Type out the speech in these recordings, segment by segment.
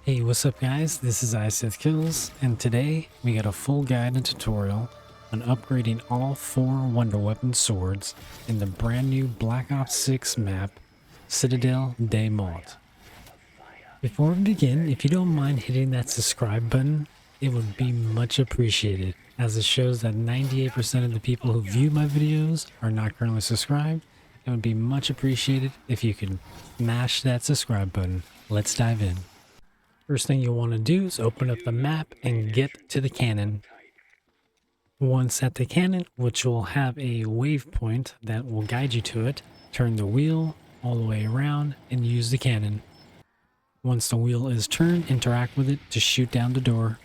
Hey, what's up guys? This is iSethKills, and today we got a full guide and tutorial on upgrading all 4 Wonder Weapon swords in the brand new Black Ops 6 map, Citadelle Des Morts. Before we begin, if you don't mind hitting that subscribe button, it would be much appreciated, as it shows that 98% of the people who view my videos are not currently subscribed. It would be much appreciated if you could mash that subscribe button. Let's dive in. First thing you'll want to do is open up the map and get to the cannon. Once at the cannon, which will have a waypoint that will guide you to it, turn the wheel all the way around and use the cannon. Once the wheel is turned, interact with it to shoot down the door.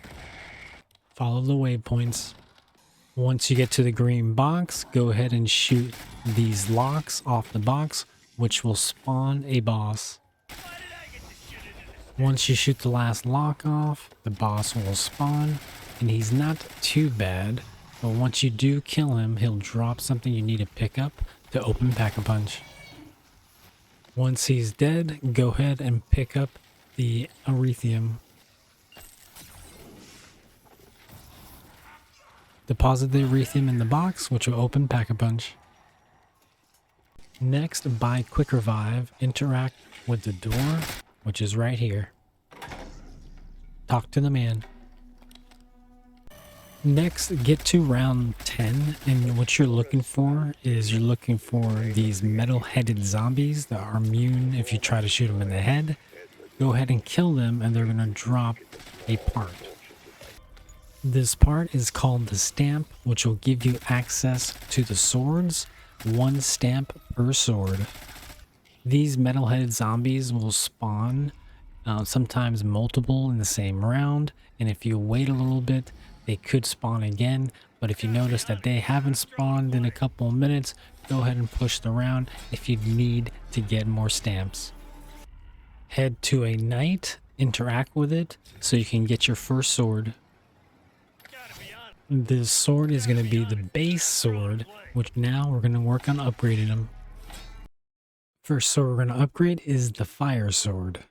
Follow the waypoints. Once you get to the green box, go ahead and shoot these locks off the box, which will spawn a boss. Once you shoot the last lock off, the boss will spawn, and he's not too bad, but once you do kill him, he'll drop something you need to pick up to open Pack-a-Punch. Once he's dead, go ahead and pick up the Erythium. Deposit the Erythium in the box, which will open Pack-a-Punch. Next, buy Quick Revive, interact with the door, which is right here. Talk to the man. Next, get to round 10, and what you're looking for is you're looking for these metal-headed zombies that are immune if you try to shoot them in the head. Go ahead and kill them, and they're going to drop a part. This part is called the stamp, which will give you access to the swords. 1 stamp per sword. These metal-headed zombies will spawn, sometimes multiple in the same round, and if you wait a little bit, they could spawn again. But if you notice that they haven't spawned in a couple of minutes, go ahead and push the round if you need to get more stamps. Head to a knight, interact with it so you can get your first sword. This sword is going to be the base sword, which now we're going to work on upgrading them. First sword we're going to upgrade is the fire sword.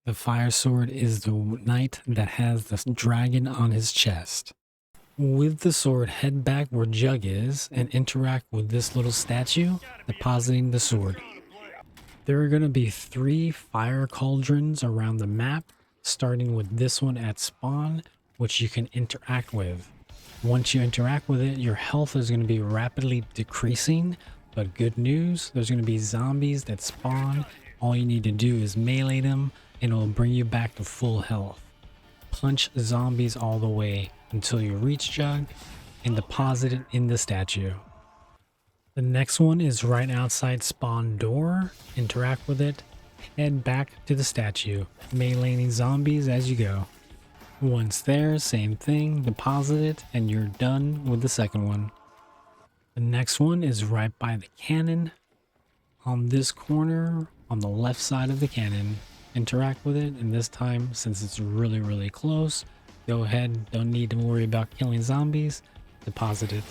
The fire sword is the knight that has the dragon on his chest. With the sword, head back where Jug is and interact with this little statue, depositing the sword. There are going to be 3 fire cauldrons around the map, starting with this one at spawn, which you can interact with. Once you interact with it, your health is going to be rapidly decreasing. But good news, there's going to be zombies that spawn. All you need to do is melee them and it will bring you back to full health. Punch zombies all the way until you reach Jug and deposit it in the statue. The next one is right outside spawn door. Interact with it. Head back to the statue, meleeing zombies as you go. Once there, same thing, deposit it and you're done with the second one. The next one is right by the cannon. On this corner, on the left side of the cannon, interact with it, and this time, since it's really close, go ahead, don't need to worry about killing zombies, deposit it.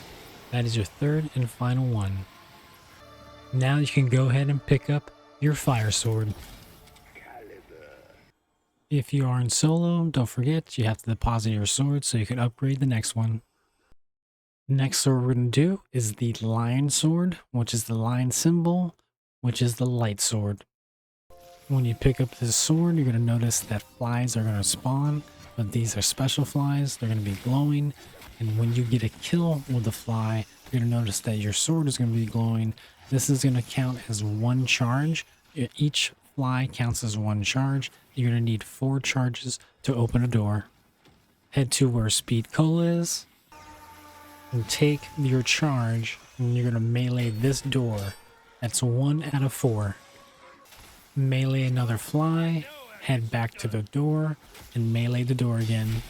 That is your third and final one. Now you can go ahead and pick up your fire sword. If you are in solo, don't forget you have to deposit your sword so you can upgrade the next one. Next sword we're going to do is the lion sword, which is the lion symbol, which is the light sword. When you pick up this sword, you're going to notice that flies are going to spawn, but these are special flies. They're going to be glowing, and when you get a kill with the fly, you're going to notice that your sword is going to be glowing. This is going to count as 1 charge. Each fly counts as 1 charge. You're going to need 4 charges to open a door. Head to where Speed Cola is and take your charge, and you're going to melee this door. That's 1 out of 4. Melee another fly, head back to the door, and melee the door again.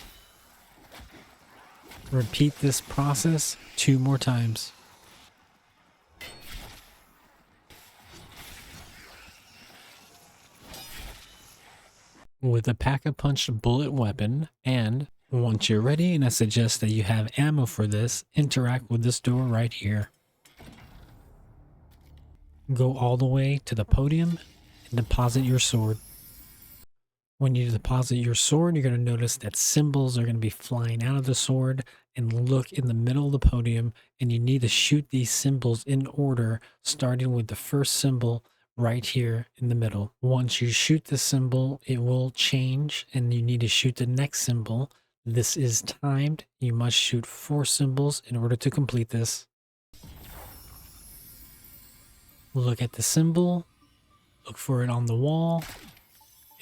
Repeat this process 2 more times. With a Pack-a-Punch bullet weapon, and once you're ready, and I suggest that you have ammo for this, interact with this door right here. Go all the way to the podium and deposit your sword. When you deposit your sword, you're going to notice that symbols are going to be flying out of the sword, and look in the middle of the podium, and you need to shoot these symbols in order, starting with the first symbol right here in the middle. Once you shoot the symbol, it will change and you need to shoot the next symbol. This is timed. You must shoot 4 symbols in order to complete this. Look at the symbol, look for it on the wall,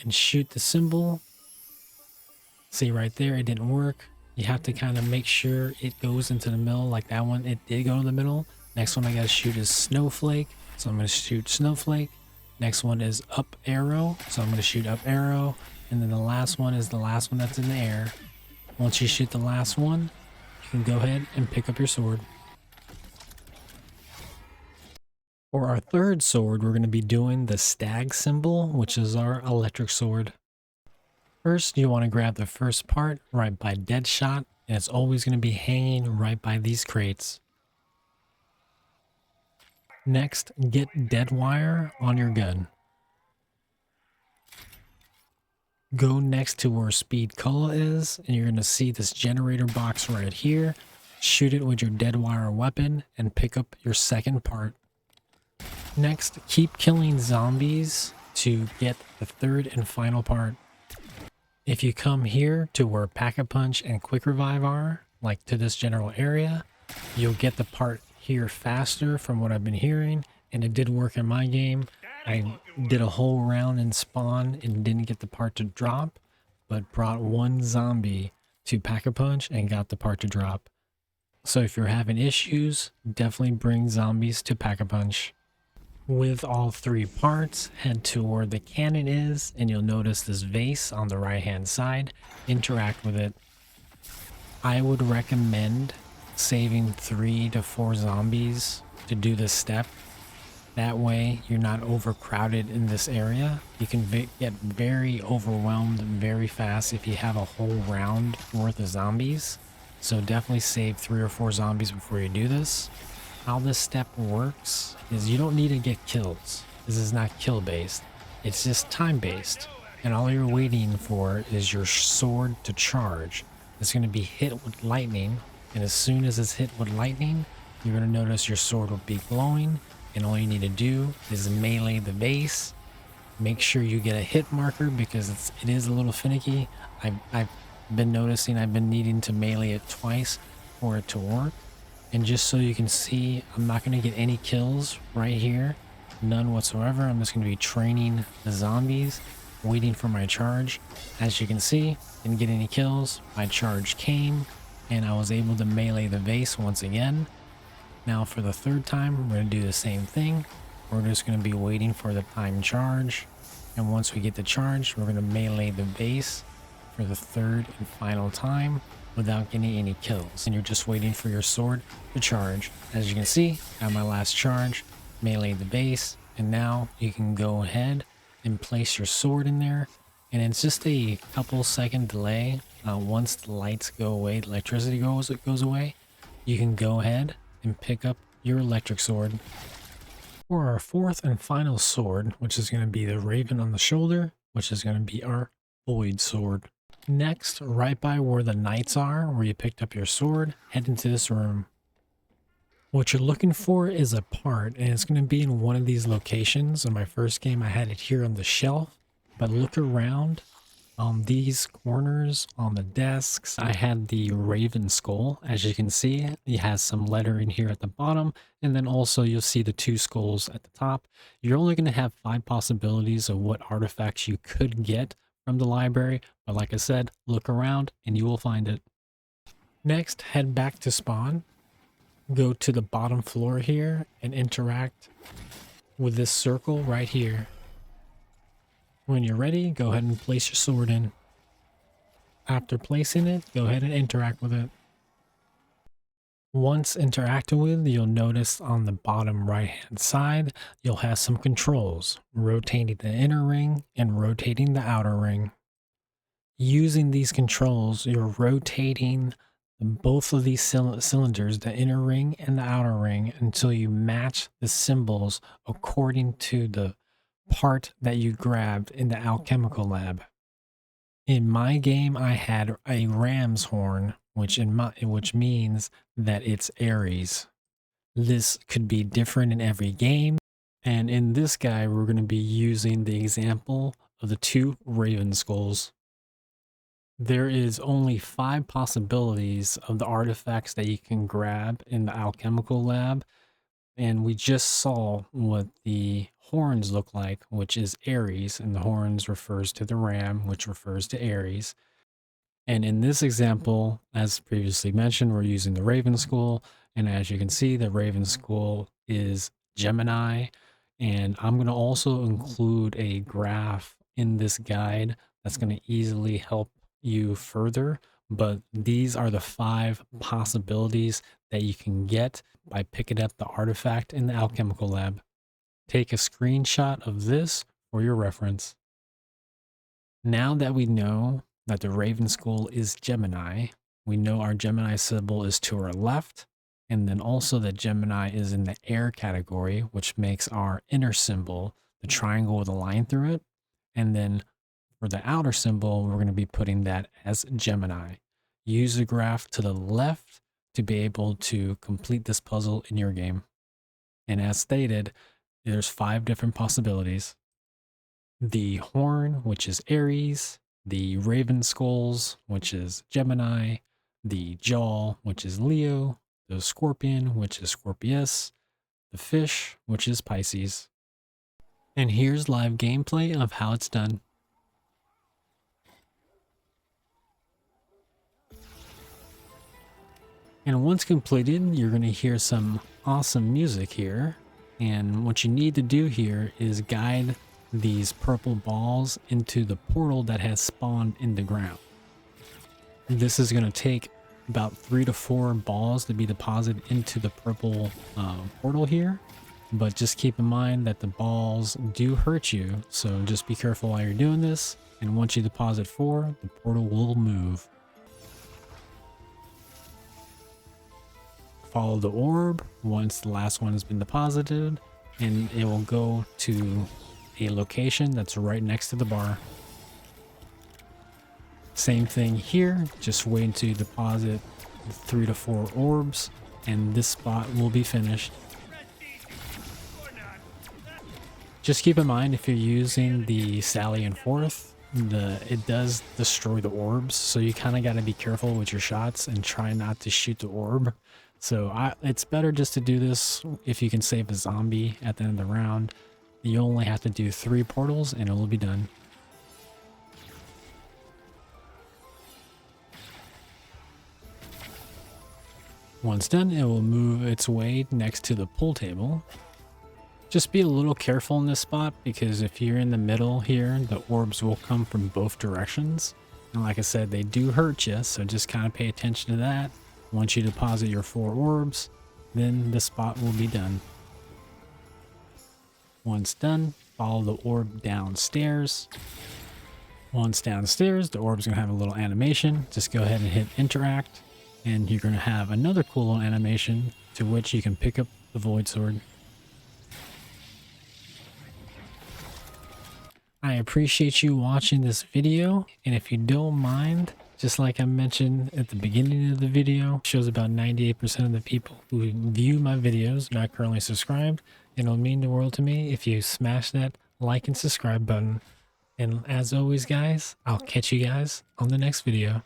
and shoot the symbol. See right there, it didn't work. You have to kind of make sure it goes into the middle. Like that one, it did go to the middle. Next one I gotta shoot is snowflake, so I'm gonna shoot snowflake. Next one is up arrow, so I'm gonna shoot up arrow. And then the last one is the last one that's in the air. Once you shoot the last one, you can go ahead and pick up your sword. For our third sword, we're going to be doing the stag symbol, which is our electric sword. First, you want to grab the first part right by Deadshot, and it's always going to be hanging right by these crates. Next, get dead wire on your gun. Go next to where speed cola is, and you're going to see this generator box right here. Shoot it with your dead wire weapon and pick up your second part. Next, keep killing zombies to get the third and final part. If you come here to where Pack-a-Punch and Quick Revive are, like to this general area, you'll get the part here faster from what I've been hearing, and it did work in my game. I did a whole round in spawn and didn't get the part to drop, but brought 1 zombie to Pack-a-Punch and got the part to drop. So if you're having issues, definitely bring zombies to Pack-a-Punch. With all 3 parts, head to where the cannon is, and you'll notice this vase on the right hand side. Interact with it. I would recommend saving 3 to 4 zombies to do this step. That way you're not overcrowded in this area. You can get very overwhelmed very fast if you have a whole round worth of zombies. So definitely save 3 or 4 zombies before you do this. How this step works is you don't need to get kills. This is not kill based. It's just time based. And all you're waiting for is your sword to charge. It's going to be hit with lightning. And as soon as it's hit with lightning, you're going to notice your sword will be glowing. And all you need to do is melee the base. Make sure you get a hit marker because it is a little finicky. I've been noticing I've been needing to melee it twice for it to work. And just so you can see, I'm not going to get any kills right here. None whatsoever. I'm just going to be training the zombies, waiting for my charge. As you can see, didn't get any kills. My charge came, and I was able to melee the vase once again. Now for the third time, we're going to do the same thing. We're just going to be waiting for the time charge. And once we get the charge, we're going to melee the vase for the third and final time, without getting any kills, and you're just waiting for your sword to charge. As you can see, got my last charge, melee the base, and now you can go ahead and place your sword in there, and it's just a couple second delay. Once the lights go away, the electricity goes away, you can go ahead and pick up your electric sword. For our fourth and final sword, which is going to be the Raven on the shoulder, which is going to be our Void sword. Next, right by where the knights are, where you picked up your sword, head into this room. What you're looking for is a part, and it's going to be in one of these locations. In my first game, I had it here on the shelf, but look around on these corners, on the desks. I had the Raven skull. As you can see, it has some lettering here at the bottom, and then also you'll see the 2 skulls at the top. You're only going to have 5 possibilities of what artifacts you could get from the library, but like I said, look around and you will find it. Next, head back to spawn, go to the bottom floor here and interact with this circle right here. When you're ready, go ahead and place your sword in. After placing it, go ahead and interact with it. Once interacted with, you'll notice on the bottom right hand side, you'll have some controls, rotating the inner ring and rotating the outer ring. Using these controls, you're rotating both of these cylinders, the inner ring and the outer ring, until you match the symbols according to the part that you grabbed in the alchemical lab. In my game, I had a ram's horn, which means that it's Aries. This could be different in every game. And in this guy, we're going to be using the example of the two raven skulls. There is only 5 possibilities of the artifacts that you can grab in the alchemical lab. And we just saw what the horns look like, which is Aries, and the horns refers to the ram, which refers to Aries. And in this example, as previously mentioned, we're using the Raven School. And as you can see, the Raven School is Gemini. And I'm going to also include a graph in this guide that's going to easily help you further. But these are the 5 possibilities that you can get by picking up the artifact in the alchemical lab. Take a screenshot of this for your reference. Now that we know that the Raven School is Gemini, we know our Gemini symbol is to our left, and then also that Gemini is in the air category, which makes our inner symbol the triangle with a line through it. And then for the outer symbol, we're going to be putting that as Gemini. Use the graph to the left to be able to complete this puzzle in your game. And as stated, there's 5 different possibilities. The horn, which is Aries, the raven skulls, which is Gemini, the jaw, which is Leo, the scorpion, which is Scorpius, the fish, which is Pisces. And here's live gameplay of how it's done. And once completed, you're going to hear some awesome music here. And what you need to do here is guide these purple balls into the portal that has spawned in the ground. This is going to take about 3 to 4 balls to be deposited into the purple portal here. But just keep in mind that the balls do hurt you. So just be careful while you're doing this. And once you deposit 4, the portal will move. Follow the orb once the last one has been deposited, and it will go to a location that's right next to the bar. Same thing here, just wait to deposit 3 to 4 orbs, and this spot will be finished. Just keep in mind, if you're using the Sally and Forth, it does destroy the orbs, so you kind of got to be careful with your shots and try not to shoot the orb. So it's better just to do this if you can save a zombie at the end of the round. You only have to do 3 portals and it will be done. Once done, it will move its way next to the pool table. Just be a little careful in this spot, because if you're in the middle here, the orbs will come from both directions. And like I said, they do hurt you, so just kind of pay attention to that. Once you deposit your 4 orbs, then the spot will be done. Once done, follow the orb downstairs. Once downstairs, the orb's going to have a little animation. Just go ahead and hit interact, and you're going to have another cool little animation to which you can pick up the void sword. I appreciate you watching this video, and if you don't mind, just like I mentioned at the beginning of the video, it shows about 98% of the people who view my videos not currently subscribed. It'll mean the world to me if you smash that like and subscribe button. And as always, guys, I'll catch you guys on the next video.